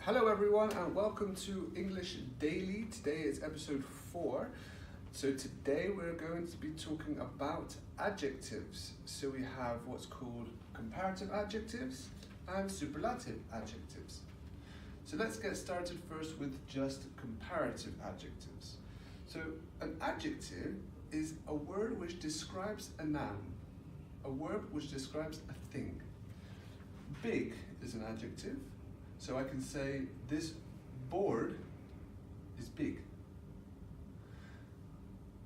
Hello everyone and welcome to English Daily. Today is episode 4. So today we're going to be talking about adjectives. So we have what's called comparative adjectives and superlative adjectives. So let's get started first with just comparative adjectives. So an adjective is a word which describes a noun, a word which describes a thing. Big is an adjective. So I can say this board is big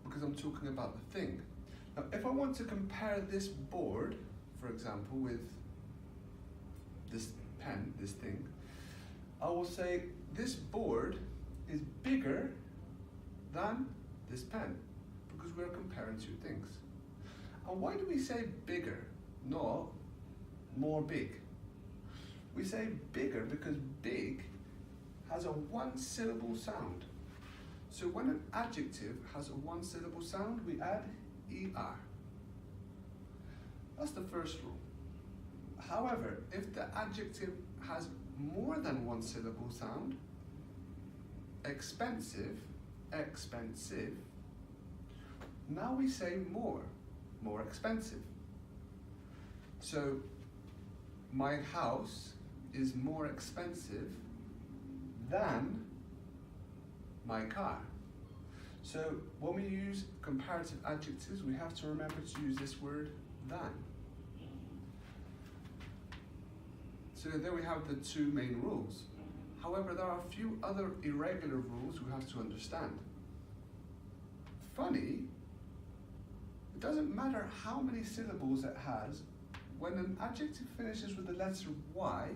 because I'm talking about the thing. Now, if I want to compare this board, for example, with this pen, this thing, I will say this board is bigger than this pen because we're comparing two things. And why do we say bigger, not more big? We say bigger because big has a one-syllable sound. So when an adjective has a one-syllable sound, we add ER. That's the first rule. However, if the adjective has more than one syllable sound, expensive, expensive, now we say more expensive. So my house is more expensive than my car. So when we use comparative adjectives, we have to remember to use this word than. So there we have the two main rules. However, there are a few other irregular rules we have to understand. Funny, it doesn't matter how many syllables it has. When an adjective finishes with the letter Y,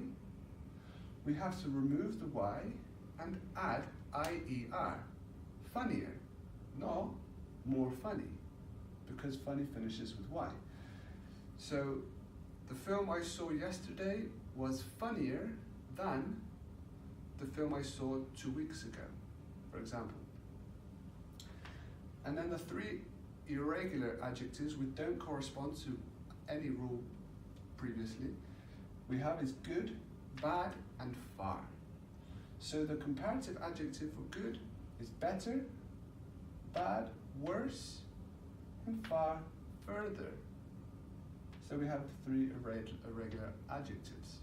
we have to remove the Y and add IER. Funnier, not more funny, because funny finishes with Y. So the film I saw yesterday was funnier than the film I saw 2 weeks ago, for example. And then the three irregular adjectives which don't correspond to any rule previously, we have is good, bad, and far. So the comparative adjective for good is better, bad, worse, and far, further. So we have the three irregular adjectives.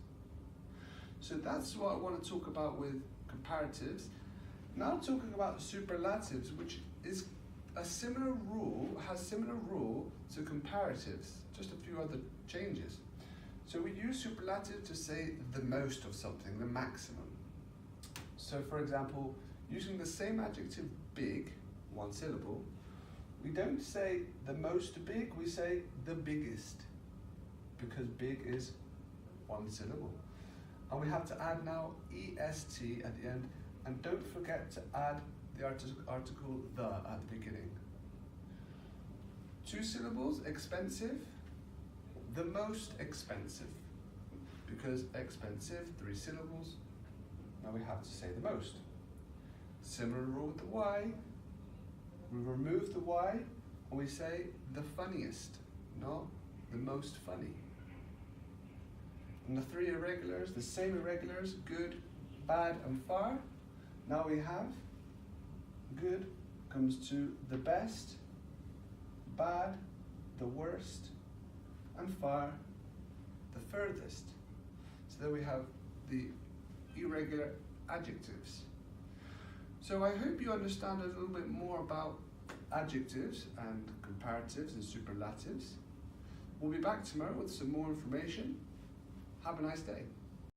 So that's what I want to talk about with comparatives. Now talking about superlatives, which is a similar rule, has similar rule to comparatives, just a few other changes. So we use superlative to say the most of something, the maximum. So for example, using the same adjective big, one syllable, we don't say the most big, we say the biggest, because big is one syllable. And we have to add now EST at the end, and don't forget to add the article the at the beginning. Two syllables, expensive, the most expensive, because expensive, three syllables, now we have to say the most. Similar rule with the Y, we remove the Y and we say the funniest, not the most funny. And the three irregulars, the same irregulars, good, bad, and far, now we have good comes to the best, bad, the worst, and far, the furthest. So there we have the irregular adjectives. So I hope you understand a little bit more about adjectives and comparatives and superlatives. We'll be back tomorrow with some more information. Have a nice day.